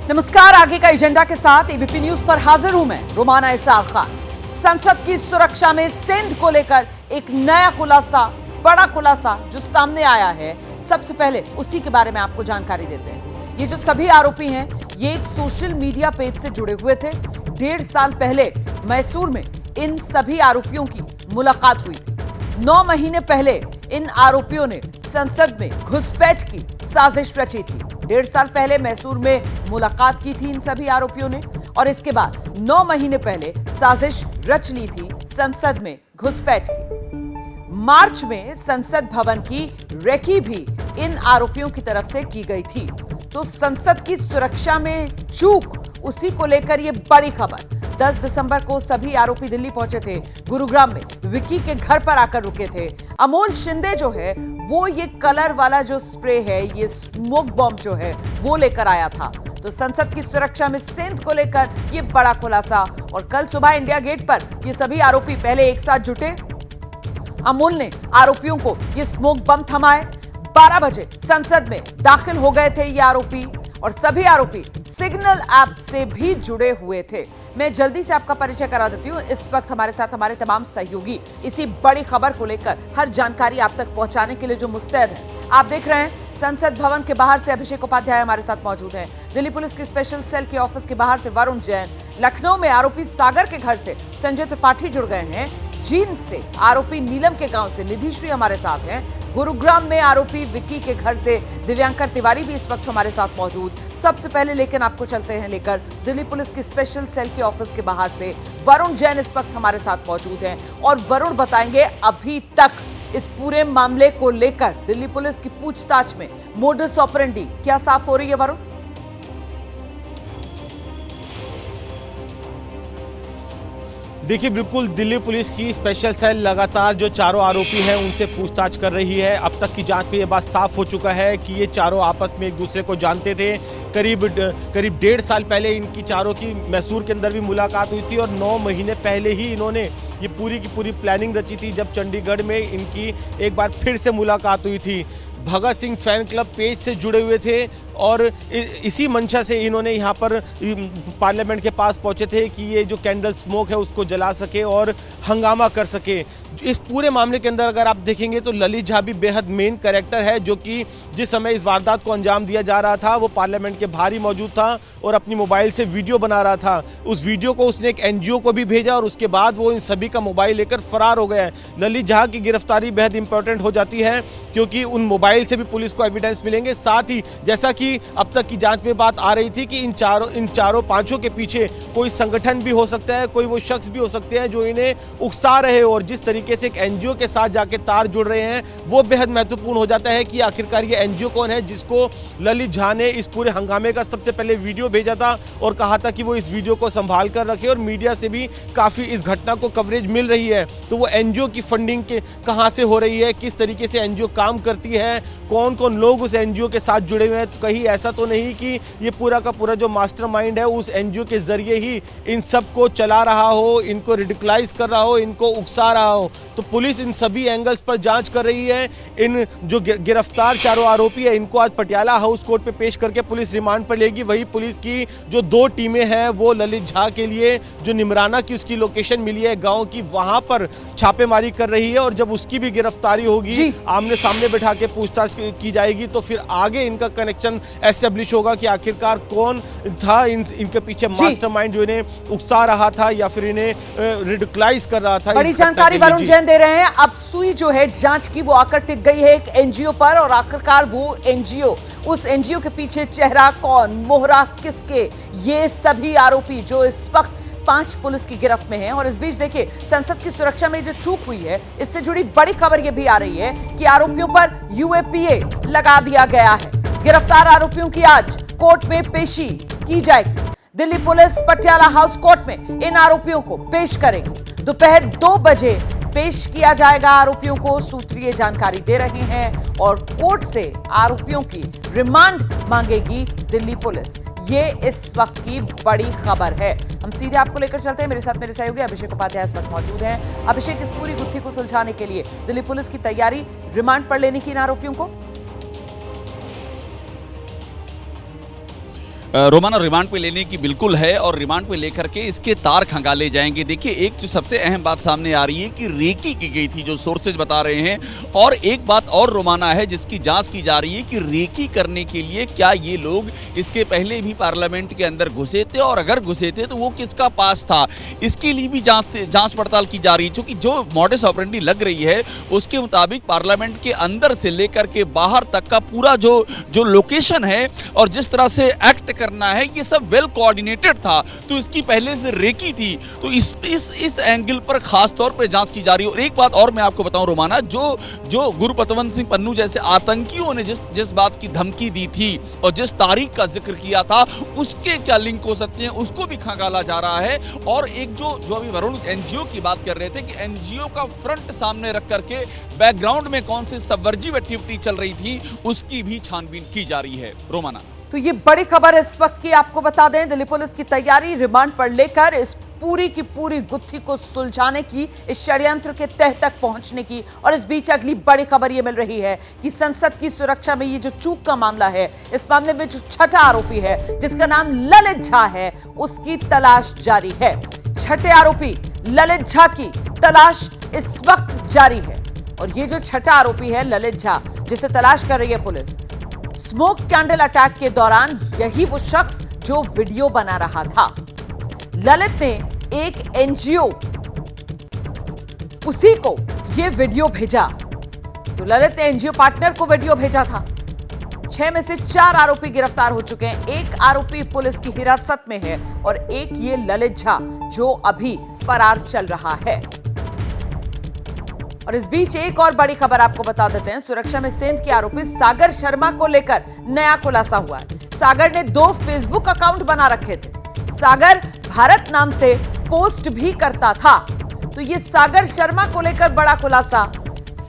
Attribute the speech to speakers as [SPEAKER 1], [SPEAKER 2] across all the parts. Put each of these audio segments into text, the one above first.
[SPEAKER 1] नमस्कार, आगे का एजेंडा के साथ एबीपी न्यूज पर हाजिर हूं मैं रोमाना इसार खान। संसद की सुरक्षा में सेंध को लेकर एक नया खुलासा, बड़ा खुलासा जो सामने आया है, सबसे पहले उसी के बारे में आपको जानकारी देते हैं। ये जो सभी आरोपी हैं, ये एक सोशल मीडिया पेज से जुड़े हुए थे। 1.5 साल पहले मैसूर में इन सभी आरोपियों की मुलाकात हुई थी। 9 महीने पहले इन आरोपियों ने संसद में घुसपैठ की साजिश रची थी। 1.5 साल पहले मैसूर में मुलाकात की थी इन सभी आरोपियों ने, और इसके बाद 9 महीने पहले साजिश रच ली थी संसद में घुसपैठ की। मार्च में संसद भवन की रेकी भी इन आरोपियों की तरफ से की गई थी। तो संसद की सुरक्षा में चूक, उसी को लेकर यह बड़ी खबर। 10 दिसंबर को सभी आरोपी दिल्ली पहुंचे थे। गुरुग्राम में विक्की के घर पर आकर रुके थे। अमोल शिंदे जो है वो ये कलर वाला जो स्प्रे है, ये स्मोक बॉम्ब जो है वो लेकर आया था। तो संसद की सुरक्षा में सेंध को लेकर ये बड़ा खुलासा। और कल सुबह इंडिया गेट पर ये सभी आरोपी पहले एक साथ जुटे। अमोल ने आरोपियों को ये स्मोक बम थमाए। 12 बजे संसद में दाखिल हो गए थे ये आरोपी, और सभी आरोपी सिग्नल ऐप से भी जुड़े हुए थे। मैं जल्दी से आपका परिचय करा देती हूँ। इस वक्त हमारे साथ हमारे तमाम सहयोगी इसी बड़ी खबर को लेकर हर जानकारी आप तक पहुंचाने के लिए जो मुस्तैद है। आप देख रहे हैं संसद भवन के बाहर से अभिषेक उपाध्याय हमारे साथ मौजूद हैं। दिल्ली पुलिस की स्पेशल सेल के ऑफिस के बाहर से वरुण जैन, लखनऊ में आरोपी सागर के घर से संजय त्रिपाठी जुड़ गए हैं। जींद से आरोपी नीलम के गांव से निधि श्री हमारे साथ हैं। गुरुग्राम में आरोपी विक्की के घर से दिव्यांकर तिवारी भी इस वक्त हमारे साथ मौजूद। सबसे पहले लेकिन आपको चलते हैं लेकर दिल्ली पुलिस की स्पेशल सेल के ऑफिस के बाहर से वरुण जैन इस वक्त हमारे साथ मौजूद हैं, और वरुण बताएंगे अभी तक इस पूरे मामले को लेकर दिल्ली पुलिस की पूछताछ में मोडस ऑपरेंडी क्या साफ हो रही है। वरुण,
[SPEAKER 2] देखिए, बिल्कुल दिल्ली पुलिस की स्पेशल सेल लगातार जो चारों आरोपी हैं उनसे पूछताछ कर रही है। अब तक की जांच में ये बात साफ हो चुका है कि ये चारों आपस में एक दूसरे को जानते थे। करीब 1.5 साल पहले इनकी चारों की मैसूर के अंदर भी मुलाकात हुई थी, और 9 महीने पहले ही इन्होंने ये पूरी की पूरी प्लानिंग रची थी जब चंडीगढ़ में इनकी एक बार फिर से मुलाकात हुई थी। Bhagat Singh fan club page से जुड़े हुए थे, और इसी मंशा से इन्होंने यहाँ पर पार्लियामेंट के पास पहुँचे थे कि ये जो कैंडल स्मोक है उसको जला सके और हंगामा कर सके। इस पूरे मामले के अंदर अगर आप देखेंगे तो ललित झा भी बेहद मेन कैरेक्टर है, जो कि जिस समय इस वारदात को अंजाम दिया जा रहा था वो पार्लियामेंट के बाहर ही मौजूद था और अपनी मोबाइल से वीडियो बना रहा था। उस वीडियो को उसने एक एनजीओ को भी भेजा, और उसके बाद वो इन सभी का मोबाइल लेकर फरार हो गया। ललित झा की गिरफ्तारी बेहद इंपॉर्टेंट हो जाती है, क्योंकि उन मोबाइल से भी पुलिस को एविडेंस मिलेंगे। साथ ही जैसा कि अब तक की जांच में बात आ रही थी कि इन चारों पांचों के पीछे कोई संगठन भी हो सकता है, कोई वो शख्स भी हो सकते हैं जो इन्हें उकसा रहे हो, और जिस तरीके से एक एनजीओ के साथ जाके तार जुड़ रहे हैं वो बेहद महत्वपूर्ण हो जाता है कि आखिरकार ये एनजीओ कौन है जिसको ललित झा ने इस पूरे हंगामे का सबसे पहले वीडियो भेजा था और कहा था कि वो इस वीडियो को संभाल कर रखे, और मीडिया से भी काफ़ी इस घटना को कवरेज मिल रही है। तो वो एनजीओ की फंडिंग के कहाँ से हो रही है, किस तरीके से एनजीओ काम करती है, कौन कौन लोग उस एनजीओ के साथ जुड़े हुए हैं। तो कहीं ऐसा तो नहीं कि ये पूरा का पूरा जो मास्टरमाइंड है उस एनजीओ के जरिए ही इन सब को चला रहा हो, इनको रिडिकुलाइज कर रहा हो, इनको उकसा रहा हो। तो पुलिस इन सभी एंगल्स पर जांच कर रही है। इन जो गिरफ्तार चारों आरोपी है इनको आज पटियाला हाउस कोर्ट पे पेश करके पुलिस रिमांड पर लेगी। वही पुलिस की जो 2 टीमें हैं वो ललित झा के लिए जो निमराना की उसकी लोकेशन मिली है गाँव की, वहां पर छापेमारी कर रही है, और जब उसकी भी गिरफ्तारी होगी, आमने सामने बैठा के पूछताछ की जाएगी, तो फिर आगे इनका कनेक्शन एस्टेब्लिश होगा कि आखिरकार कौन था इनके पीछे मास्टरमाइंड जो इन्हें उकसा रहा था या फिर इन्हें रिडिकुलाइज कर रहा था।
[SPEAKER 1] बड़ी जानकारी वरुण जैन दे रहे हैं। अब सुई जो है जांच की वो आकर टिक गई है एक एनजीओ पर, और आखिरकार वो एनजीओ, उस एनजीओ के पीछे चेहरा कौन, मोहरा किसके, ये सभी आरोपी जो इस वक्त 5 पुलिस की गिरफ्त में हैं। और इस बीच देखिए संसद की सुरक्षा में जो चूक हुई है, इससे जुड़ी बड़ी खबर यह भी आ रही है कि आरोपियों पर यूएपीए लगा दिया गया है। गिरफ्तार आरोपियों की आज कोर्ट में पेशी की जाएगी। Delhi police Patiala house court में इन आरोपियों को पेश करेगी। दोपहर 2 बजे पेश किया जाएगा आरोपियों को, सूत्रीय जानकारी दे रहे हैं, और कोर्ट से आरोपियों की रिमांड मांगेगी दिल्ली पुलिस। ये इस वक्त की बड़ी खबर है। हम सीधे आपको लेकर चलते हैं। मेरे साथ मेरे सहयोगी अभिषेक उपाध्याय इस वक्त मौजूद हैं। अभिषेक, इस पूरी गुत्थी को सुलझाने के लिए दिल्ली पुलिस की तैयारी रिमांड पर लेने की इन आरोपियों को?
[SPEAKER 3] रोमाना रिमांड पे लेने की बिल्कुल है और रिमांड पे लेकर के इसके तार खंगाले जाएंगे। देखिए, एक जो सबसे अहम बात सामने आ रही है कि रेकी की गई थी, जो सोर्सेज बता रहे हैं। और एक बात और रोमाना है जिसकी जांच की जा रही है कि रेकी करने के लिए क्या ये लोग इसके पहले भी पार्लियामेंट के अंदर घुसे थे, और अगर घुसे थे तो वो किसका पास था, इसके लिए भी जांच पड़ताल की जा रही है। क्योंकि जो मॉडस ऑपरेंडी लग रही है उसके मुताबिक पार्लियामेंट के अंदर से लेकर के बाहर तक का पूरा जो लोकेशन है और जिस तरह से एक्ट करना है, ये सब वेल कोऑर्डिनेटेड था। तो इसकी पहले से रेकी थी। तो इस एंगल पर खास तौर पर जांच की जा रही है। और एक बात और मैं आपको बताऊं रोमाना, जो गुरपतवंत सिंह पन्नू जैसे आतंकियों ने जिस बात की धमकी दी थी और जिस तारीख का जिक्र किया था, उसके क्या लिंक हो सकते हैं, उसको भी खंगाला जा रहा है। और एक जो अभी वरुण एनजीओ की बात कर रहे थे कि एनजीओ का फ्रंट सामने रख करके बैकग्राउंड में कौन सी सबवर्जिव एक्टिविटी चल रही थी, उसकी भी छानबीन की जा रही है। रोमाना,
[SPEAKER 1] तो ये बड़ी खबर इस वक्त की आपको बता दें, दिल्ली पुलिस की तैयारी रिमांड पर लेकर इस पूरी की पूरी गुत्थी को सुलझाने की, इस षड्यंत्र के तह तक पहुंचने की। और इस बीच अगली बड़ी खबर यह मिल रही है कि संसद की सुरक्षा में ये जो चूक का मामला है, इस मामले में जो छठा आरोपी है जिसका नाम ललित झा है, उसकी तलाश जारी है। छठे आरोपी ललित झा की तलाश इस वक्त जारी है। और ये जो छठा आरोपी है ललित झा, जिसे तलाश कर रही है पुलिस, स्मोक कैंडल अटैक के दौरान यही वो शख्स जो वीडियो बना रहा था। ललित ने एक एनजीओ उसी को ये वीडियो भेजा। तो ललित ने एनजीओ पार्टनर को वीडियो भेजा था। 6 में से 4 आरोपी गिरफ्तार हो चुके हैं। एक आरोपी पुलिस की हिरासत में है और एक ये ललित झा जो अभी फरार चल रहा है। और इस बीच एक और बड़ी खबर आपको बता देते हैं। सुरक्षा में सेंध के आरोपी सागर शर्मा को लेकर नया खुलासा हुआ है। सागर ने 2 फेसबुक अकाउंट बना रखे थे। सागर भारत नाम से पोस्ट भी करता था। तो ये सागर शर्मा को लेकर बड़ा खुलासा।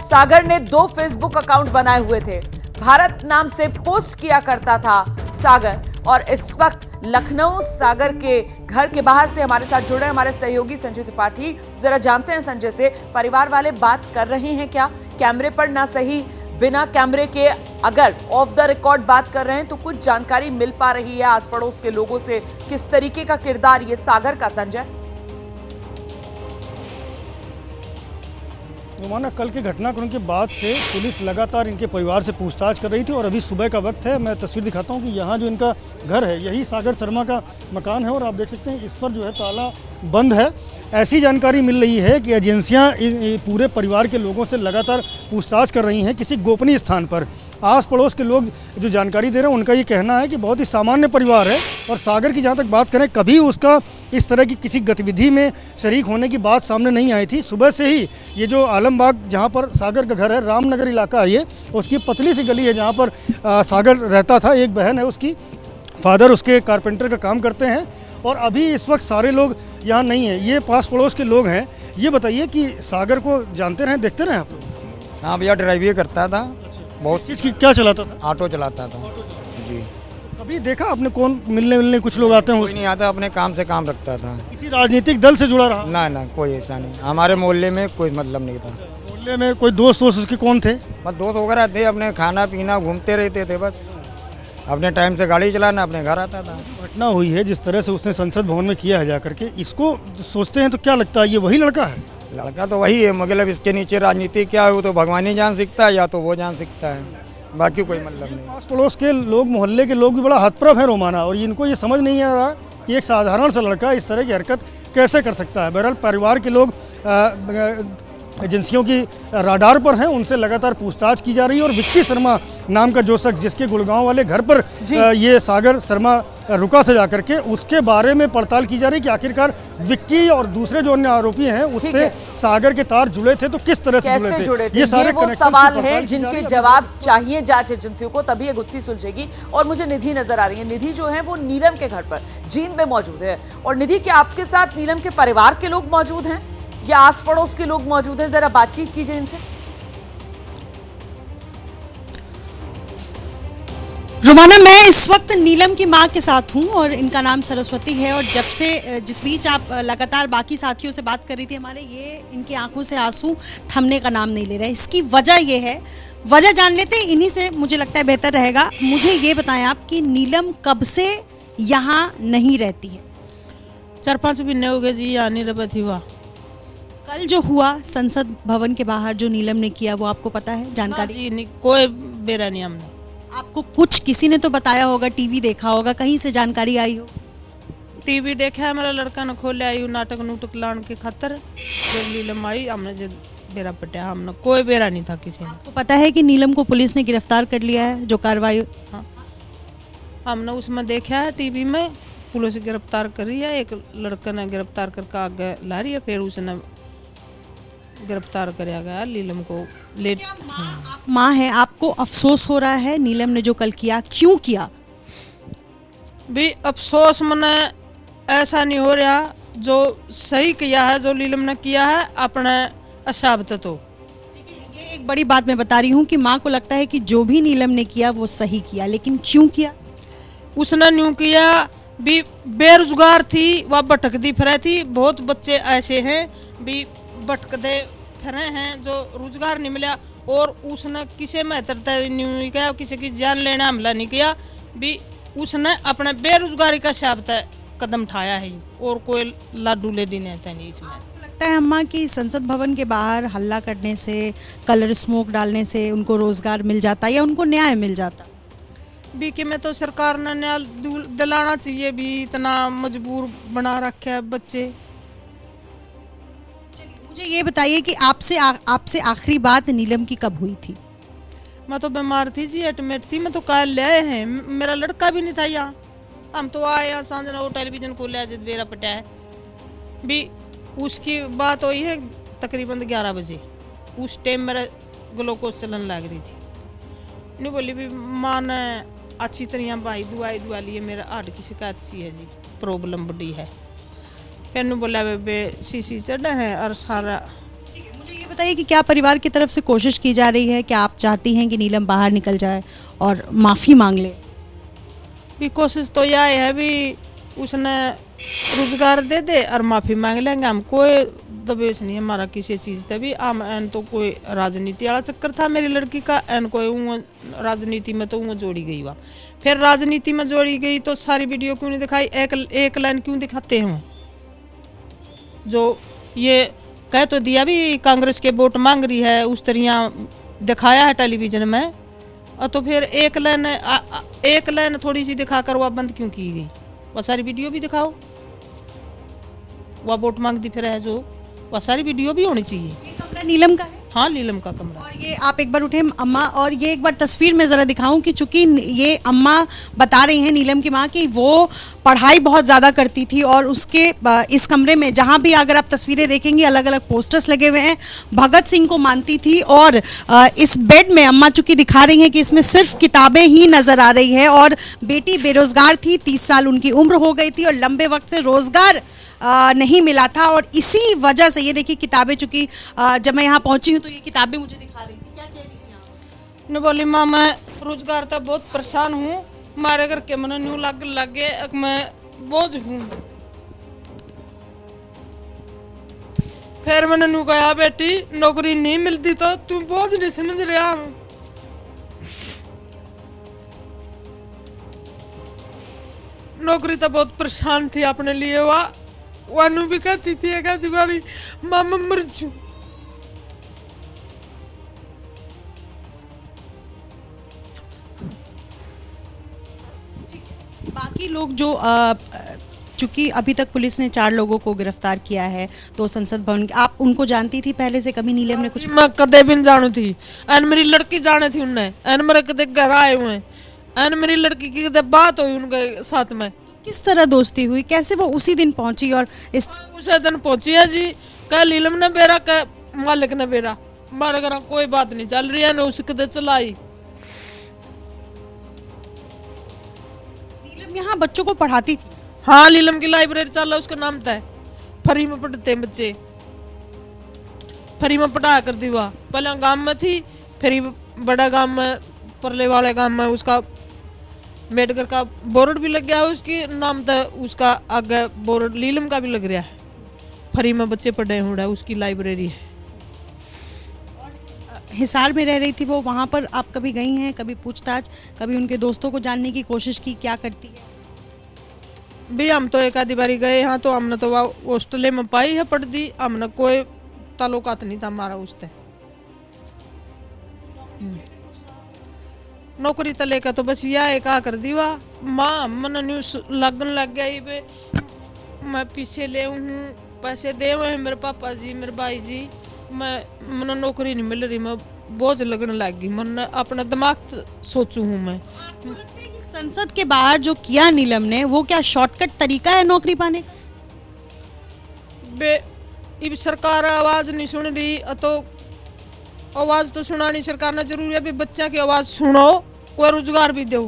[SPEAKER 1] सागर ने 2 फेसबुक अकाउंट बनाए हुए थे। भारत नाम से पोस्ट किया करता था सागर। और इस वक्त लखनऊ सागर के घर के बाहर से हमारे साथ जुड़े हमारे सहयोगी संजय त्रिपाठी। जरा जानते हैं संजय से, परिवार वाले बात कर रहे हैं क्या? कैमरे पर ना सही, बिना कैमरे के अगर ऑफ द रिकॉर्ड बात कर रहे हैं तो कुछ जानकारी मिल पा रही है आस पड़ोस के लोगों से? किस तरीके का किरदार ये सागर का, संजय?
[SPEAKER 4] रोमाना, कल के घटनाक्रम के बाद से पुलिस लगातार इनके परिवार से पूछताछ कर रही थी और अभी सुबह का वक्त है। मैं तस्वीर दिखाता हूं कि यहाँ जो इनका घर है यही सागर शर्मा का मकान है और आप देख सकते हैं इस पर जो है ताला बंद है। ऐसी जानकारी मिल रही है कि एजेंसियां पूरे परिवार के लोगों से लगातार पूछताछ कर रही हैं किसी गोपनीय स्थान पर। आस पड़ोस के लोग जो जानकारी दे रहे हैं उनका ये कहना है कि बहुत ही सामान्य परिवार है। और सागर की जहाँ तक बात करें, कभी उसका इस तरह की किसी गतिविधि में शरीक होने की बात सामने नहीं आई थी। सुबह से ही ये जो आलमबाग जहाँ पर सागर का घर है, रामनगर इलाका है ये, उसकी पतली सी गली है जहाँ पर सागर रहता था। एक बहन है उसकी, फादर उसके कारपेंटर का काम करते हैं। और अभी इस वक्त सारे लोग यहाँ नहीं हैं, ये पास पड़ोस के लोग हैं। ये बताइए कि सागर को जानते रहे, देखते रहे आप लोग?
[SPEAKER 5] हाँ भैया, ड्राइविंग करता था। बहुत
[SPEAKER 4] चीज़ की क्या चलाता था?
[SPEAKER 5] ऑटो चलाता था जी।
[SPEAKER 4] कभी देखा आपने कौन मिलने कुछ लोग आते हैं?
[SPEAKER 5] कोई नहीं आता, अपने काम से काम रखता था।
[SPEAKER 4] किसी राजनीतिक दल से जुड़ा रहा?
[SPEAKER 5] ना कोई ऐसा नहीं, हमारे मोहल्ले में कोई मतलब नहीं था।
[SPEAKER 4] मोहल्ले में कोई दोस्त उसके कौन थे?
[SPEAKER 5] बस दोस्त वगैरह थे, अपने खाना पीना घूमते रहते थे, बस अपने टाइम से गाड़ी चलाना, अपने घर आता था।
[SPEAKER 4] घटना हुई है जिस तरह से उसने संसद भवन में किया है जाकर के, इसको सोचते हैं तो क्या लगता है ये वही लड़का है?
[SPEAKER 5] लड़का तो वही है, मतलब इसके नीचे राजनीति क्या है वो तो भगवान ही जान सकता है, या तो वो जान सकता है, बाकी कोई मतलब नहीं।
[SPEAKER 4] आस पड़ोस के लोग, मोहल्ले के लोग भी बड़ा हतप्रभ है रोमाना, और इनको ये समझ नहीं आ रहा कि एक साधारण सा लड़का इस तरह की हरकत कैसे कर सकता है। बहरहाल परिवार के लोग एजेंसियों की राडार पर हैं, उनसे लगातार पूछताछ की जा रही है। और विक्की शर्मा नाम का जो शख्स जिसके गुड़गांव वाले घर पर ये सागर शर्मा रुका था जाकर के, उसके बारे में पड़ताल की जा रही है कि आखिरकार विक्की और दूसरे जो अन्य आरोपी हैं उससे सागर के तार जुड़े थे तो किस तरह से जुड़े थे?
[SPEAKER 1] ये सारे वो सवाल हैं जिनके जवाब चाहिए जांच एजेंसियों को, तभी ये गुत्थी सुलझेगी। और मुझे निधि नजर आ रही है। निधि जो है वो नीलम के घर पर जींद में मौजूद है। और निधि, क्या आपके साथ नीलम के परिवार के लोग मौजूद हैं या आस पड़ोस के लोग मौजूद हैं? जरा बातचीत कीजिए इनसे।
[SPEAKER 6] रोमाना, मैं इस वक्त नीलम की मां के साथ हूं और इनका नाम सरस्वती है। और जब से जिस बीच आप लगातार बाकी साथियों से बात कर रही थी, हमारे ये इनकी आंखों से आंसू थमने का नाम नहीं ले रहे। इसकी वजह ये है, वजह जान लेते हैं इन्हीं से, मुझे लगता है बेहतर रहेगा। मुझे ये बताएं आप कि नीलम कब से यहाँ नहीं रहती है?
[SPEAKER 7] 4-5 महीने हो गए जी, यहाँ नहीं रह थी वह।
[SPEAKER 6] कल जो हुआ संसद भवन के बाहर जो नीलम ने किया वो आपको पता है, जानकारी?
[SPEAKER 7] जी नहीं, कोई बेरा नहीं हमने।
[SPEAKER 6] आपको कुछ किसी ने तो बताया होगा, टीवी देखा होगा, कहीं से जानकारी आई हो?
[SPEAKER 7] टीवी देखा है, मेरा लड़का ने खोले आई नाटक नूटक लाने के खातर, जब नीलम आई हमने जो बेरा पटा, हमने कोई बेरा नहीं था किसी ने।
[SPEAKER 6] आपको पता है कि नीलम को पुलिस ने गिरफ्तार कर लिया है, जो कार्रवाई?
[SPEAKER 7] हाँ, हमने उसमें देखा है टीवी में, पुलिस गिरफ्तार कर रही है, एक लड़का ने गिरफ्तार करके आगे ला रही है, फिर उसने गिरफ्तार कराया गया नीलम को ले।
[SPEAKER 6] आप माँ हैं, आपको अफसोस हो रहा है नीलम ने जो कल किया, क्यों किया?
[SPEAKER 7] भी अफसोस मने ऐसा नहीं हो रहा, जो सही किया है, जो नीलम ने किया है अपने अशाब्त। तो
[SPEAKER 6] ये एक बड़ी बात मैं बता रही हूँ कि माँ को लगता है कि जो भी नीलम ने किया वो सही किया, लेकिन क्यों किया?
[SPEAKER 7] उसने न्यू किया भी, बेरोजगार थी वह, भटकती फिरे थी। बहुत बच्चे ऐसे हैं भी भटकते फिरे हैं जो रोजगार नहीं मिला, और उसने किसी महत्वता नहीं किया, किसी की जान लेना हमला नहीं किया भी, उसने अपने बेरोजगारी का शाब्त कदम उठाया है, और कोई लाडू ले देने नहीं इसमें।
[SPEAKER 6] लगता है अम्मा कि संसद भवन के बाहर हल्ला करने से, कलर स्मोक डालने से उनको रोजगार मिल जाता या उनको न्याय मिल जाता?
[SPEAKER 7] भी कि मैं तो सरकार ने न्याय दिलाना चाहिए भी, इतना मजबूर बना रखे है बच्चे।
[SPEAKER 6] मुझे ये बताइए कि आपसे आखिरी बात नीलम की कब हुई थी?
[SPEAKER 7] मैं तो बीमार थी जी, एडमिट थी, मैं तो कल ले आए हैं, मेरा लड़का भी नहीं था यहाँ। हम तो आए यहाँ सांझ वो टेलीविजन खोले जिद बेरा पटा है भी। उसकी बात हुई है तकरीबन 11 बजे, उस टाइम मेरा ग्लूकोज चलन लग रही थी। नहीं बोली भी माँ ने अच्छी तरह भाई दुआई दुआ लिए, मेरा हार्ट की शिकायत सी है जी, प्रॉब्लम बड़ी है। फिर नहीं बोला बे सीसी चढ़ा है और सारा।
[SPEAKER 6] मुझे ये बताइए कि क्या परिवार की तरफ से कोशिश की जा रही है, क्या आप चाहती हैं कि नीलम बाहर निकल जाए और माफ़ी मांग ले?
[SPEAKER 7] भी कोशिश तो यह है भी, उसने रोजगार दे दे और माफ़ी मांग लेंगे हम। कोई दबेश नहीं है हमारा किसी चीज़ से भी। हम एन तो कोई राजनीति वाला चक्कर था मेरी लड़की का, एन कोई राजनीति में तो जोड़ी गई वहाँ। फिर राजनीति में जोड़ी गई तो सारी वीडियो क्यों नहीं दिखाई, एक लाइन क्यों दिखाते हैं? जो ये कह तो दिया भी कांग्रेस के वोट मांग रही है, उस तरह दिखाया है टेलीविजन में, और तो फिर एक लाइन थोड़ी सी दिखाकर वह बंद क्यों की गई? वह सारी वीडियो भी दिखाओ, वह वोट मांगती फिर है जो, वह सारी वीडियो भी होनी चाहिए।
[SPEAKER 6] ये कमरा नीलम का है?
[SPEAKER 7] हाँ, नीलम का कमरा।
[SPEAKER 6] और ये आप एक बार उठे अम्मा, और ये एक बार तस्वीर में ज़रा दिखाऊं कि चूंकि ये अम्मा बता रही हैं नीलम की माँ कि वो पढ़ाई बहुत ज़्यादा करती थी, और उसके इस कमरे में जहाँ भी अगर आप तस्वीरें देखेंगी अलग अलग पोस्टर्स लगे हुए हैं, भगत सिंह को मानती थी। और इस बेड में अम्मा चूंकि दिखा रही हैं कि इसमें सिर्फ किताबें ही नज़र आ रही है, और बेटी बेरोज़गार थी, 30 साल उनकी उम्र हो गई थी और लंबे वक्त से रोज़गार नहीं मिला था। और इसी वजह से ये देखिए किताबें, चूंकि जब मैं यहाँ पहुँची हूँ तो ये किताबें मुझे दिखा रही थी। क्या कह रही थी आप?
[SPEAKER 7] ने बोली माँ मैं रोजगार तो बहुत परेशान हूँ, मारे घर के मन न्यू लगे मैं बोझ हूँ। फिर मैंने न्यू कहा बेटी नौकरी नहीं मिलती तो तू बोझ नहीं समझ रहा। नौकरी तो बहुत परेशान थी अपने लिए, वानू भी कहती थी एक बारी मामा मर जू।
[SPEAKER 6] बाकी लोग जो चूंकि अभी तक पुलिस ने 4 लोगों को गिरफ्तार किया है, तो संसद भवन, आप उनको जानती थी पहले से? कभी नीलम ने कुछ?
[SPEAKER 7] मैं कदे भी नहीं जानू थी, एन मेरी लड़की जाने थी उनने, एन मेरे कदे घर आए हुए, एन मेरी लड़की की कदे बात हुई उनके साथ में।
[SPEAKER 6] किस तरह दोस्ती हुई, कैसे वो उसी दिन पहुंची? और
[SPEAKER 7] उसे दिन पहुंची है जी, कह नीलम ने बेरा, कह मालिक ने बेरा, हमारे घर कोई बात नहीं चल रही है ना, उसे कदे चलाई।
[SPEAKER 6] नीलम यहाँ बच्चों को पढ़ाती थी?
[SPEAKER 7] हाँ, नीलम की लाइब्रेरी चल रहा, उसका नाम था फरी में पढ़ते हैं बच्चे, फरी में पढ़ाया कर दी। वह पहले गांव में थी, फिर बड़ा गांव में, परले वाले गांव में उसका मेडकर का बोर्ड भी लग गया है, उसकी नाम था उसका आगे बोर्ड नीलम का भी लग रहा है। फरी में बच्चे पढ़े हुए हैं, उसकी लाइब्रेरी है।
[SPEAKER 6] हिसार में रह रही थी वो, वहाँ पर आप कभी गई हैं? कभी पूछताछ, कभी उनके दोस्तों को जानने की कोशिश की क्या करती है?
[SPEAKER 7] भी हम तो एक आधी बारी गए यहाँ तो हमने तो हॉस्टल में पाई है पढ़ दी, हमने कोई ताल्लुकात नहीं था हमारा उससे। नौकरी तो लेकर तो बस यह एक आ कर दीवा माँ मन न्यूज लगन लग गया ही पे, मैं पीछे ले हूँ पैसे दे हुए हैं मेरे पापा जी मेरे भाई जी, मन नौकरी नहीं मिल रही, मैं बोझ लगने लग गई, मन अपना दिमाग सोचू हूँ मैं।
[SPEAKER 6] संसद के बाहर जो किया नीलम ने वो क्या शॉर्टकट तरीका है नौकरी पाने का?
[SPEAKER 7] बे इब सरकार आवाज नहीं सुन रही तो आवाज तो सुनानी सरकार ने जरूरी है, भी बच्चा की आवाज सुनो, कोई रोजगार भी दो।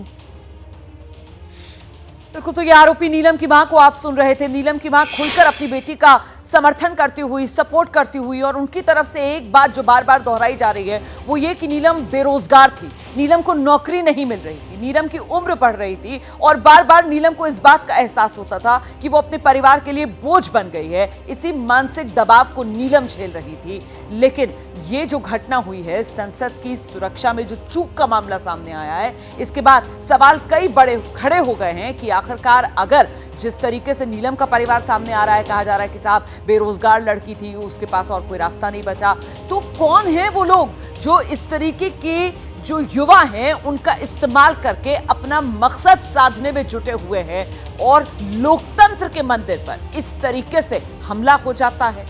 [SPEAKER 1] बिल्कुल, तो ये आरोपी नीलम की मां को आप सुन रहे थे। नीलम की मां खुलकर अपनी बेटी का समर्थन करती हुई, सपोर्ट करती हुई, और उनकी तरफ से एक बात जो बार बार दोहराई जा रही है वो ये कि नीलम बेरोजगार थी, नीलम को नौकरी नहीं मिल रही थी, नीलम की उम्र बढ़ रही थी और बार बार नीलम को इस बात का एहसास होता था कि वो अपने परिवार के लिए बोझ बन गई है। इसी मानसिक दबाव को नीलम झेल रही थी। लेकिन ये जो घटना हुई है, संसद की सुरक्षा में जो चूक का मामला सामने आया है, इसके बाद सवाल कई बड़े खड़े हो गए हैं कि आखिरकार अगर जिस तरीके से नीलम का परिवार सामने आ रहा है, कहा जा रहा है कि साहब बेरोजगार लड़की थी, उसके पास और कोई रास्ता नहीं बचा, तो कौन है वो लोग जो इस तरीके के जो युवा हैं उनका इस्तेमाल करके अपना मकसद साधने में जुटे हुए हैं और लोकतंत्र के मंदिर पर इस तरीके से हमला हो जाता है।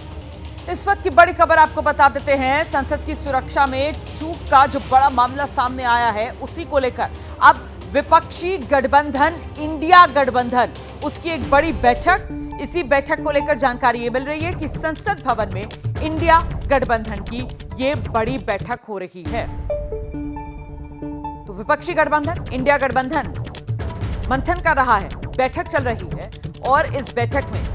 [SPEAKER 1] इस वक्त की बड़ी खबर आपको बता देते हैं। संसद की सुरक्षा में चूक का जो बड़ा मामला सामने आया है, उसी को लेकर अब विपक्षी गठबंधन इंडिया गठबंधन उसकी एक बड़ी बैठक, इसी बैठक को लेकर जानकारी ये मिल रही है कि संसद भवन में इंडिया गठबंधन की ये बड़ी बैठक हो रही है। तो विपक्षी गठबंधन इंडिया गठबंधन मंथन कर रहा है, बैठक चल रही है और इस बैठक में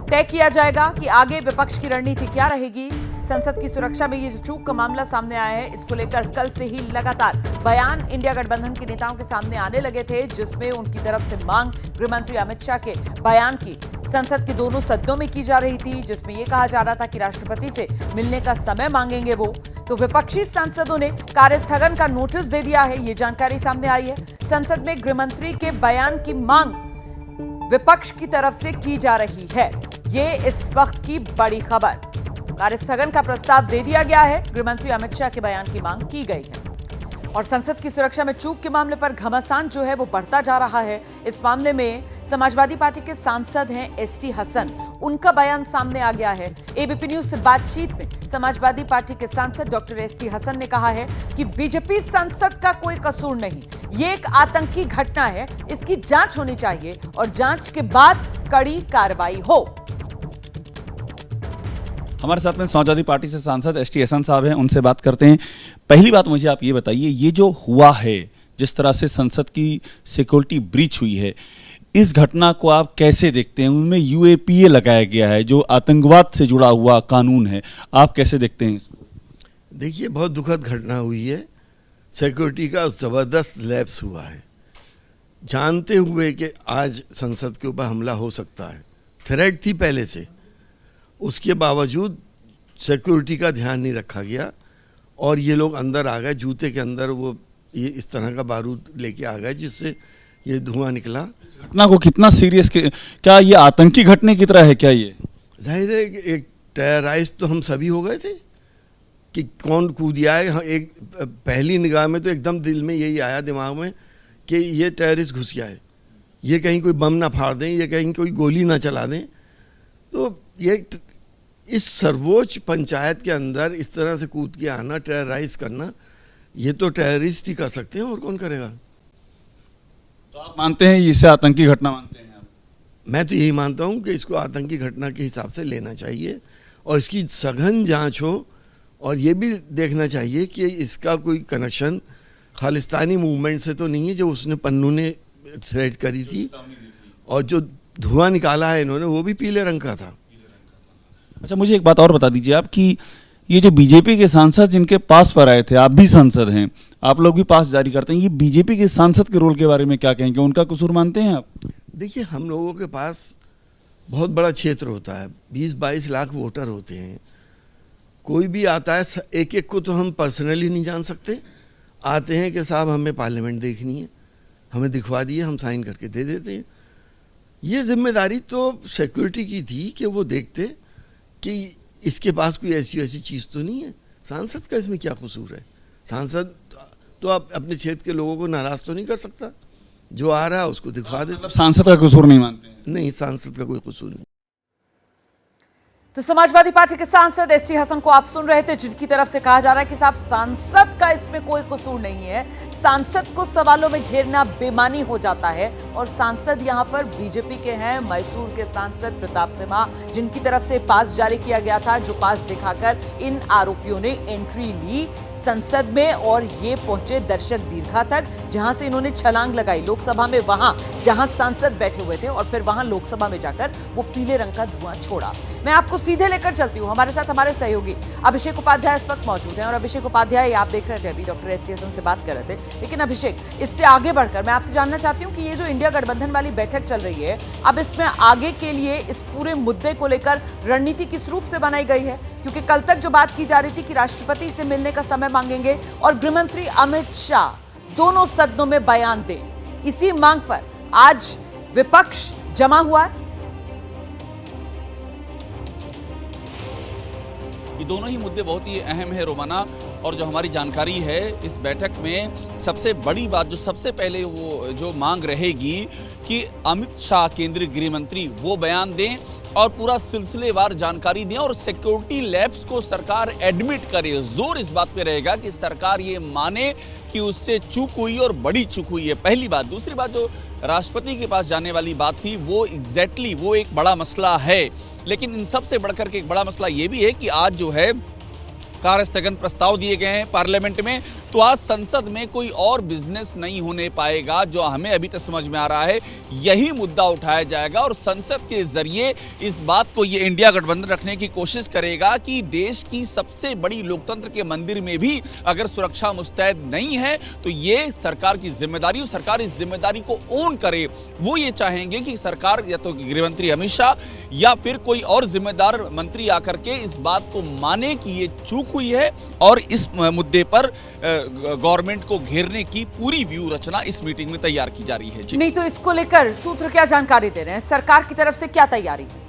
[SPEAKER 1] तय किया जाएगा कि आगे विपक्ष की रणनीति क्या रहेगी। संसद की सुरक्षा में ये जो चूक का मामला सामने आया है, इसको लेकर कल से ही लगातार बयान इंडिया गठबंधन के नेताओं के सामने आने लगे थे, जिसमें उनकी तरफ से मांग गृहमंत्री अमित शाह के बयान की संसद के दोनों सदनों में की जा रही थी, जिसमें यह कहा जा रहा था कि राष्ट्रपति से मिलने का समय मांगेंगे वो। तो विपक्षी सांसदों ने कार्यस्थगन का नोटिस दे दिया है, ये जानकारी सामने आई है। संसद में गृहमंत्री के बयान की मांग विपक्ष की तरफ से की जा रही है, ये इस वक्त की बड़ी खबर। कार्यस्थगन का प्रस्ताव दे दिया गया है, गृहमंत्री अमित शाह के बयान की मांग की गई है और संसद की सुरक्षा में चूक के मामले पर घमासान जो है वो बढ़ता जा रहा है। इस मामले में समाजवादी पार्टी के सांसद हैं एसटी हसन, उनका बयान सामने आ गया है। एबीपी न्यूज से बातचीत में समाजवादी पार्टी के सांसद डॉक्टर एसटी हसन ने कहा है कि बीजेपी सांसद का कोई कसूर नहीं, ये एक आतंकी घटना है, इसकी जांच होनी चाहिए और जांच के बाद कड़ी कार्रवाई हो।
[SPEAKER 3] हमारे साथ में समाजवादी पार्टी से सांसद एसटी हसन साहब हैं, उनसे बात करते हैं। पहली बात मुझे आप ये बताइए, ये जो हुआ है, जिस तरह से संसद की सिक्योरिटी ब्रीच हुई है, इस घटना को आप कैसे देखते हैं? उनमें यूएपीए लगाया गया है जो आतंकवाद से जुड़ा हुआ कानून है, आप कैसे देखते हैं इसको?
[SPEAKER 8] देखिए, बहुत दुखद घटना हुई है, सिक्योरिटी का ज़बरदस्त लैप्स हुआ है, जानते हुए कि आज संसद के ऊपर हमला हो सकता है। थ्रेट थी पहले से, उसके बावजूद सिक्योरिटी का ध्यान नहीं रखा गया और ये लोग अंदर आ गए, जूते के अंदर वो ये इस तरह का बारूद लेके आ गए जिससे ये धुआं निकला।
[SPEAKER 3] घटना को कितना सीरियस, क्या ये आतंकी घटने की तरह है क्या? ये
[SPEAKER 8] जाहिर है कि एक टेररिस्ट तो हम सभी हो गए थे कि कौन कूद आए। एक पहली निगाह में तो एकदम दिल में यही आया दिमाग में कि ये टेररिस्ट घुस गया है, ये कहीं कोई बम ना फाड़ दें, ये कहीं कोई गोली ना चला दें। तो ये इस सर्वोच्च पंचायत के अंदर इस तरह से कूद के आना, टेरराइज करना, ये तो टेररिस्ट ही कर सकते हैं और कौन करेगा।
[SPEAKER 3] तो आप मानते हैं इसे आतंकी घटना मानते हैं आप?
[SPEAKER 8] मैं तो यही मानता हूँ कि इसको आतंकी घटना के हिसाब से लेना चाहिए और इसकी सघन जांच हो और ये भी देखना चाहिए कि इसका कोई कनेक्शन खालिस्तानी मूवमेंट से तो नहीं है जो उसने पन्नू ने थ्रेट करी थी, और जो धुआं निकाला है इन्होंने वो भी पीले रंग का था।
[SPEAKER 3] अच्छा, मुझे एक बात और बता दीजिए आप कि ये जो बीजेपी के सांसद जिनके पास पर आए थे, आप भी सांसद हैं, आप लोग भी पास जारी करते हैं, ये बीजेपी के सांसद के रोल के बारे में क्या कहेंगे? उनका कसूर मानते हैं आप?
[SPEAKER 8] देखिए, हम लोगों के पास बहुत बड़ा क्षेत्र होता है, 20-22 लाख वोटर होते हैं, कोई भी आता है, एक एक को तो हम पर्सनली नहीं जान सकते। आते हैं कि साहब हमें पार्लियामेंट देखनी है, हमें दिखवा दिए, हम साइन करके दे देते हैं। ये जिम्मेदारी तो सिक्योरिटी की थी कि वो देखते कि इसके पास कोई ऐसी वैसी चीज़ तो नहीं है। सांसद का इसमें क्या कसूर है? सांसद तो आप अपने क्षेत्र के लोगों को नाराज तो नहीं कर सकता, जो आ रहा है उसको दिखवा दे।
[SPEAKER 3] मतलब सांसद का कसूर नहीं मानते हैं?
[SPEAKER 8] नहीं, सांसद का कोई कसूर नहीं।
[SPEAKER 1] तो समाजवादी पार्टी के सांसद एसटी हसन को आप सुन रहे थे, जिनकी तरफ से कहा जा रहा है कि साहब सांसद का इसमें कोई कसूर नहीं है, सांसद को सवालों में घेरना बेमानी हो जाता है। और सांसद यहां पर बीजेपी के हैं, मैसूर के सांसद प्रताप सिम्हा, जिनकी तरफ से पास जारी किया गया था, जो पास दिखाकर इन आरोपियों ने एंट्री ली संसद में और ये पहुंचे दर्शक दीर्घा तक, जहां से इन्होंने छलांग लगाई लोकसभा में, वहां जहां सांसद बैठे हुए थे, और फिर वहां लोकसभा में जाकर वो पीले रंग का धुआं छोड़ा। मैं आपको सीधे लेकर चलती हूं, हमारे साथ हमारे सहयोगी अभिषेक उपाध्याय इस वक्त मौजूद हैं। और अभिषेक उपाध्याय, आप देख रहे थे अभी डॉक्टर एसटी हसन से बात कर रहे थे, लेकिन अभिषेक इससे आगे बढ़कर मैं आपसे जानना चाहती हूं कि ये जो इंडिया गठबंधन वाली बैठक चल रही है, अब इसमें आगे के लिए इस पूरे मुद्दे को लेकर रणनीति किस रूप से बनाई गई है? क्योंकि कल तक जो बात की जा रही थी कि राष्ट्रपति से मिलने का समय मांगेंगे और गृहमंत्री अमित शाह दोनों सदनों में बयान दें, इसी मांग पर आज विपक्ष जमा हुआ है।
[SPEAKER 3] ये दोनों ही मुद्दे बहुत ही अहम है रोमाना, और जो हमारी जानकारी है इस बैठक में सबसे बड़ी बात जो सबसे पहले वो जो मांग रहेगी कि अमित शाह केंद्रीय गृह मंत्री वो बयान दें और पूरा सिलसिलेवार जानकारी दें, और सिक्योरिटी लैब्स को सरकार एडमिट करे। जोर इस बात पे रहेगा कि सरकार ये माने कि उससे चूक हुई और बड़ी चूक हुई है, पहली बात। दूसरी बात, जो राष्ट्रपति के पास जाने वाली बात थी वो एग्जैक्टली वो एक बड़ा मसला है, लेकिन इन सब से बढ़कर के एक बड़ा मसला ये भी है कि आज जो है कार्य स्थगन प्रस्ताव दिए गए हैं पार्लियामेंट में, तो आज संसद में कोई और बिजनेस नहीं होने पाएगा। जो हमें अभी तक समझ में आ रहा है यही मुद्दा उठाया जाएगा और संसद के जरिए इस बात को ये इंडिया गठबंधन रखने की कोशिश करेगा कि देश की सबसे बड़ी लोकतंत्र के मंदिर में भी अगर सुरक्षा मुस्तैद नहीं है तो ये सरकार की जिम्मेदारी, और सरकार इस जिम्मेदारी को ओन करे। वो ये चाहेंगे कि सरकार या तो गृहमंत्री अमित शाह या फिर कोई और जिम्मेदार मंत्री आकर के इस बात को माने कि ये चूक हुई है और इस मुद्दे पर गवर्नमेंट को घेरने की पूरी व्यू रचना इस मीटिंग में तैयार की जा रही है। जी
[SPEAKER 1] नहीं तो इसको लेकर सूत्र क्या जानकारी दे रहे हैं, सरकार की तरफ से क्या तैयारी है?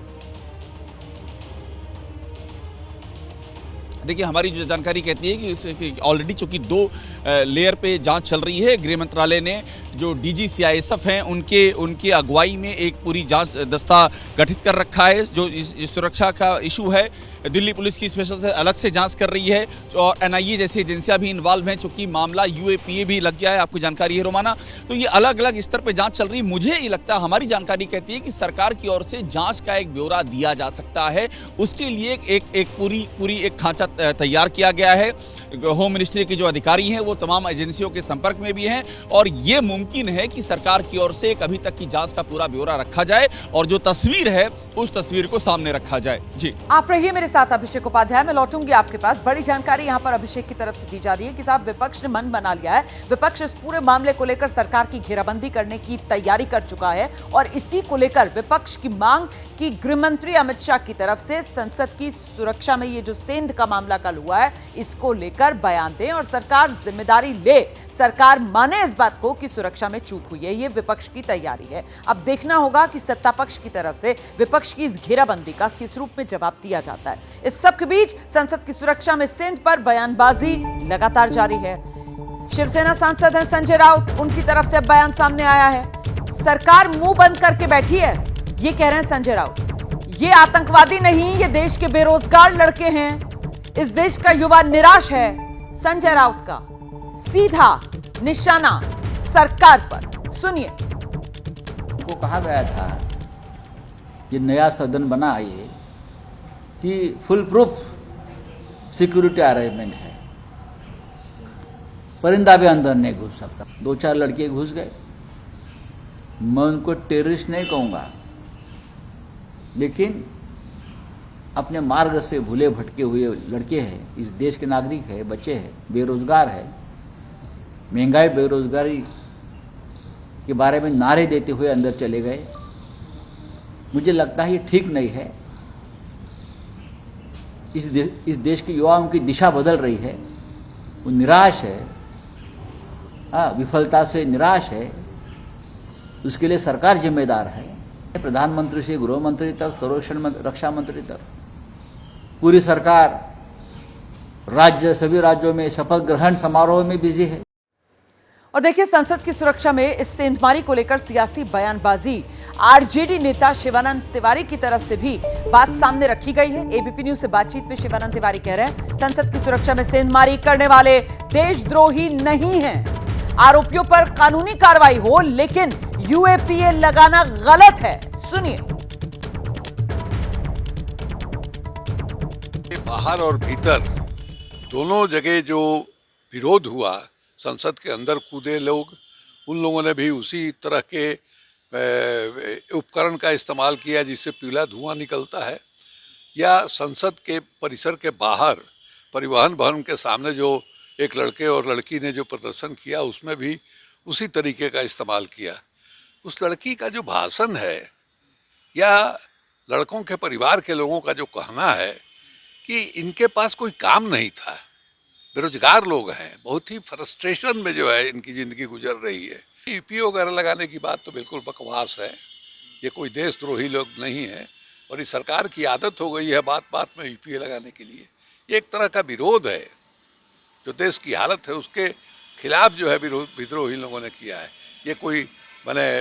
[SPEAKER 3] देखिए, हमारी जो जानकारी कहती है कि ऑलरेडी चूंकि 2 लेयर पे जांच चल रही है, गृह मंत्रालय ने जो डीजी सीआईएसएफ हैं उनके अगुवाई में एक पूरी जांच दस्ता गठित कर रखा है। जो इस सुरक्षा का इशू है, दिल्ली पुलिस की स्पेशल से अलग से जांच कर रही है और एनआईए जैसी एजेंसियां भी इन्वॉल्व हैं, चूंकि मामला यूएपीए भी लग गया है, आपको जानकारी है रोमाना। तो ये अलग अलग स्तर पे जांच चल रही है। मुझे ये लगता है, हमारी जानकारी कहती है कि सरकार की ओर से जांच का एक ब्यौरा दिया जा सकता है। उसके लिए एक पूरी खांचा तैयार किया गया है। होम मिनिस्ट्री के जो अधिकारी हैं वो तमाम एजेंसियों के संपर्क में भी हैं और ये मुमकिन है कि सरकार की ओर से एक अभी तक की जांच का पूरा ब्यौरा रखा जाए और जो तस्वीर है उस तस्वीर को सामने रखा जाए। जी,
[SPEAKER 1] आप रहिए मेरे साथ अभिषेक उपाध्याय, मैं लौटूंगी आपके पास। बड़ी जानकारी यहां पर अभिषेक की तरफ से दी जा रही है कि साहब विपक्ष ने मन बना लिया है, विपक्ष इस पूरे मामले को लेकर सरकार की घेराबंदी करने की तैयारी कर चुका है और इसी को लेकर विपक्ष की मांग कि गृहमंत्री अमित शाह की तरफ से संसद की सुरक्षा में ये जो सेंध का मामला कल हुआ है इसको लेकर बयान दें और सरकार जिम्मेदारी ले, सरकार माने इस बात को कि सुरक्षा में चूक हुई है। ये विपक्ष की तैयारी है। अब देखना होगा कि सत्ता पक्ष की तरफ से विपक्ष की इस घेराबंदी का किस रूप में जवाब दिया जाता है। इस सब के बीच संसद की सुरक्षा में सेंध पर बयानबाजी लगातार जारी है। शिवसेना सांसद हैं संजय राउत, उनकी तरफ से बयान सामने आया है। सरकार मुंह बंद करके बैठी है, ये कह रहे हैं संजय राउत। ये आतंकवादी नहीं, ये देश के बेरोजगार लड़के हैं, इस देश का युवा निराश है। संजय राउत का सीधा निशाना सरकार पर, सुनिए।
[SPEAKER 9] को कहा गया था ये नया सदन बना है ये कि फुल प्रूफ सिक्योरिटी अरेंजमेंट है, परिंदा भी अंदर नहीं घुस सकता। 2-4 लड़के घुस गए, मैं उनको टेररिस्ट नहीं कहूँगा, लेकिन अपने मार्ग से भूले भटके हुए लड़के हैं, इस देश के नागरिक है, बच्चे हैं, बेरोजगार है, महंगाई बेरोजगारी के बारे में नारे देते हुए अंदर चले गए। मुझे लगता है ये ठीक नहीं है। इस देश के युवाओं की दिशा बदल रही है, वो निराश है, विफलता से निराश है, उसके लिए सरकार जिम्मेदार है। प्रधानमंत्री से गृह मंत्री तक, संरक्षण रक्षा मंत्री तक, पूरी सरकार सभी राज्यों में शपथ ग्रहण समारोह में बिजी है।
[SPEAKER 1] और देखिए, संसद की सुरक्षा में इस सेंधमारी को लेकर सियासी बयानबाजी आरजेडी नेता शिवानंद तिवारी की तरफ से भी बात सामने रखी गई है। एबीपी न्यूज से बातचीत में शिवानंद तिवारी कह रहे हैं, संसद की सुरक्षा में सेंधमारी करने वाले देशद्रोही नहीं हैं। आरोपियों पर कानूनी कार्रवाई हो, लेकिन यूएपीए लगाना गलत है। सुनिए।
[SPEAKER 10] बाहर और भीतर दोनों जगह जो विरोध हुआ, संसद के अंदर कूदे लोग, उन लोगों ने भी उसी तरह के उपकरण का इस्तेमाल किया जिससे पीला धुआं निकलता है, या संसद के परिसर के बाहर परिवहन भवन के सामने जो एक लड़के और लड़की ने जो प्रदर्शन किया उसमें भी उसी तरीके का इस्तेमाल किया। उस लड़की का जो भाषण है या लड़कों के परिवार के लोगों का जो कहना है कि इनके पास कोई काम नहीं था, बेरोजगार लोग हैं, बहुत ही फ्रस्ट्रेशन में जो है इनकी ज़िंदगी गुजर रही है। ईपीओ वगैरह लगाने की बात तो बिल्कुल बकवास है। ये कोई देशद्रोही लोग नहीं है और इस सरकार की आदत हो गई है बात बात में ईपीओ लगाने के लिए। ये एक तरह का विरोध है, जो देश की हालत है उसके खिलाफ जो है विद्रोही लोगों ने किया है। ये कोई माने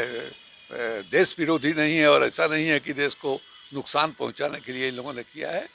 [SPEAKER 10] देश विरोधी नहीं है और ऐसा नहीं है कि देश को नुकसान पहुंचाने के लिए इन लोगों ने किया है।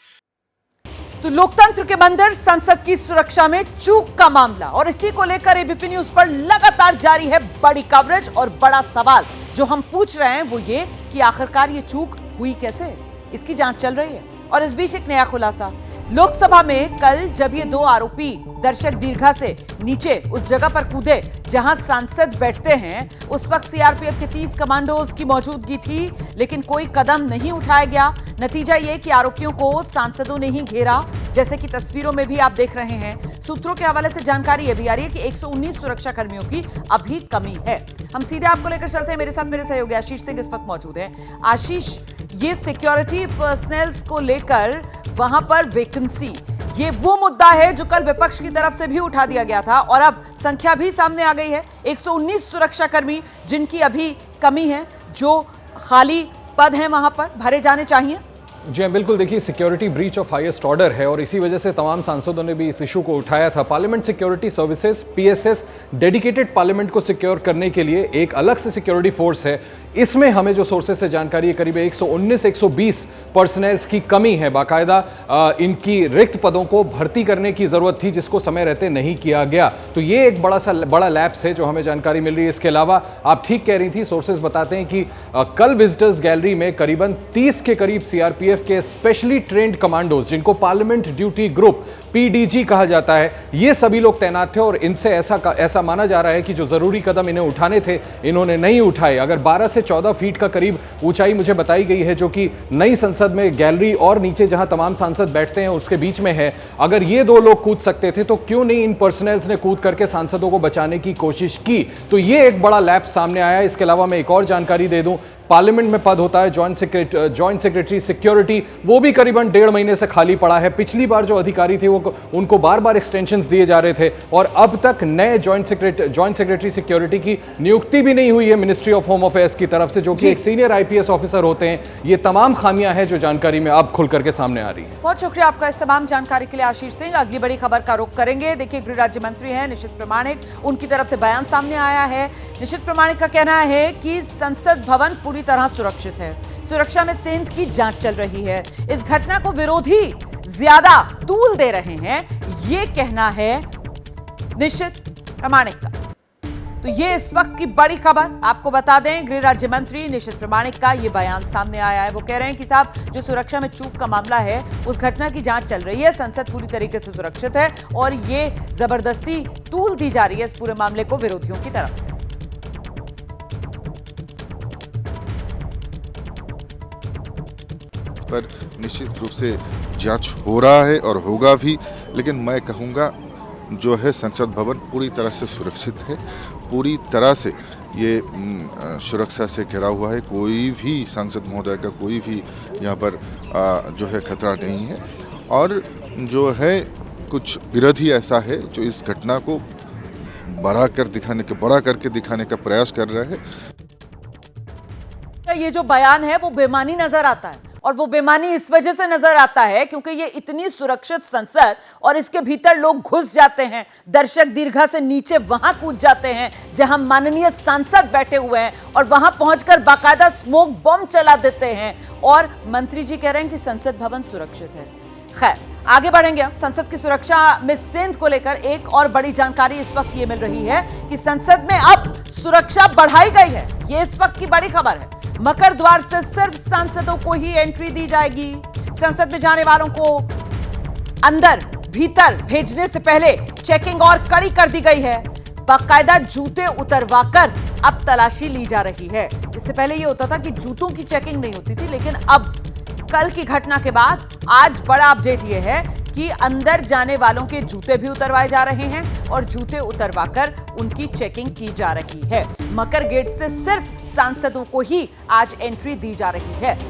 [SPEAKER 1] तो लोकतंत्र के मंदिर संसद की सुरक्षा में चूक का मामला, और इसी को लेकर एबीपी न्यूज पर लगातार जारी है बड़ी कवरेज। और बड़ा सवाल जो हम पूछ रहे हैं वो ये कि आखिरकार ये चूक हुई कैसे, इसकी जांच चल रही है। और इस बीच एक नया खुलासा, लोकसभा में कल जब ये दो आरोपी दर्शक दीर्घा से नीचे उस जगह पर कूदे जहां सांसद बैठते हैं, उस वक्त सीआरपीएफ के 30 कमांडोज की मौजूदगी थी, लेकिन कोई कदम नहीं उठाया गया। नतीजा ये कि आरोपियों को सांसदों ने ही घेरा, जैसे कि तस्वीरों में भी आप देख रहे हैं। सूत्रों के हवाले से जानकारी ये भी आ रही है कि 119 सुरक्षा कर्मियों की अभी कमी है। हम सीधे आपको लेकर चलते हैं, मेरे साथ मेरे सहयोगी आशीष सिंह इस वक्त मौजूद हैं। आशीष, ये सिक्योरिटी पर्सनल्स को लेकर वहां पर वैकेंसी, ये वो मुद्दा है जो कल विपक्ष की तरफ से भी उठा दिया गया था और अब संख्या भी सामने आ गई है। 119 सुरक्षाकर्मी जिनकी अभी कमी है, जो खाली पद हैं वहां पर भरे जाने चाहिए।
[SPEAKER 11] जी हाँ, बिल्कुल। देखिए, security breach of highest order है और इसी वजह से तमाम सांसदों ने भी इस इशू को उठाया था। Parliament security services PSS dedicated parliament को सिक्योर करने के लिए एक अलग से सिक्योरिटी फोर्स है। इसमें हमें जो सोर्सेज से जानकारी है, करीब 119-120 पर्सनल्स की कमी है। बाकायदा इनकी रिक्त पदों को भर्ती करने की जरूरत थी, जिसको समय रहते नहीं किया गया। तो ये एक बड़ा लैप्स है जो हमें जानकारी मिल रही है। इसके अलावा आप ठीक कह रही थी, सोर्सेज बताते हैं कि कल विजिटर्स गैलरी में करीबन 30 के करीब सीआरपीएफ के स्पेशली ट्रेंड कमांडोज, जिनको पार्लियामेंट ड्यूटी ग्रुप पीडीजी कहा जाता है, ये सभी लोग तैनात थे और इनसे ऐसा माना जा रहा है कि जो जरूरी कदम इन्हें उठाने थे इन्होंने नहीं उठाए। अगर 12 से 14 फीट का करीब ऊंचाई मुझे बताई गई है, जो कि नई संसद में गैलरी और नीचे जहां तमाम सांसद बैठते हैं उसके बीच में है। अगर ये दो लोग कूद सकते थे तो क्यों नहीं इन पर्सनल्स ने कूद करके सांसदों को बचाने की कोशिश की। तो ये एक बड़ा लैप सामने आया। इसके अलावा मैं एक और जानकारी दे दूं, पार्लियामेंट में पद होता है जॉइंट सेक्रेटरी सिक्योरिटी, वो भी करीबन 1.5 महीने से खाली पड़ा है। पिछली बार जो अधिकारी थे वो उनको बार बार एक्सटेंशंस दिए जा रहे थे और अब तक नए जॉइंट सेक्रेटरी सिक्योरिटी की नियुक्ति भी नहीं हुई है मिनिस्ट्री ऑफ होम अफेयर्स की तरफ से, जो कि एक सीनियर आईपीएस ऑफिसर होते हैं। ये तमाम खामियां हैं जो जानकारी में अब खुल करके सामने आ रही है।
[SPEAKER 1] बहुत शुक्रिया आपका इस तमाम जानकारी के लिए आशीष सिंह। अगली बड़ी खबर का रुख करेंगे। देखिए, गृह राज्य मंत्री हैं निशित प्रामाणिक, उनकी तरफ से बयान सामने आया है। निशित प्रामाणिक का कहना है कि संसद भवन पूरी तरह सुरक्षित है, सुरक्षा में सेंध की जांच चल रही है। इस घटना को विरोधी ज्यादा तूल दे रहे हैं, ये कहना है निशित प्रामाणिक का। तो ये इस वक्त की बड़ी खबर आपको बता दें, गृह राज्य मंत्री निशित प्रामाणिक का ये बयान सामने आया है। वो कह रहे हैं कि साहब, जो सुरक्षा में चूक का मामला है उस घटना की जांच चल रही है, संसद पूरी तरीके से सुरक्षित है और ये जबरदस्ती तूल दी जा रही है इस पूरे मामले को विरोधियों की तरफ से।
[SPEAKER 12] पर निश्चित रूप से जांच हो रहा है और होगा भी, लेकिन मैं कहूँगा जो है संसद भवन पूरी तरह से सुरक्षित है, पूरी तरह से ये सुरक्षा से घिरा हुआ है। कोई भी सांसद महोदय का कोई भी यहाँ पर जो है खतरा नहीं है। और जो है कुछ विरोधी ऐसा है जो इस घटना को बड़ा करके दिखाने का प्रयास कर रहे हैं।
[SPEAKER 1] ये जो बयान है वो बेमानी नजर आता है, और वो बेमानी इस वजह से नजर आता है क्योंकि ये इतनी सुरक्षित संसद और इसके भीतर लोग घुस जाते हैं, दर्शक दीर्घा से नीचे वहां कूद जाते हैं जहां माननीय सांसद बैठे हुए हैं, और वहां पहुंचकर बाकायदा स्मोक बम चला देते हैं, और मंत्री जी कह रहे हैं कि संसद भवन सुरक्षित है। खैर, आगे बढ़ेंगे हम। संसद की सुरक्षा में सेंध को लेकर एक और बड़ी जानकारी इस वक्त ये मिल रही है कि संसद में अब सुरक्षा बढ़ाई गई है। ये इस वक्त की बड़ी खबर है। मकर द्वार से सिर्फ सांसदों को ही एंट्री दी जाएगी। संसद में जाने वालों को अंदर भीतर भेजने से पहले चेकिंग और कड़ी कर दी गई है। बाकायदा जूते उतरवाकर अब तलाशी ली जा रही है। इससे पहले यह होता था कि जूतों की चेकिंग नहीं होती थी, लेकिन अब कल की घटना के बाद आज बड़ा अपडेट यह है कि अंदर जाने वालों के जूते भी उतरवाए जा रहे हैं और जूते उतरवाकर उनकी चेकिंग की जा रही है। मकर गेट से सिर्फ सांसदों को ही आज एंट्री दी जा रही है।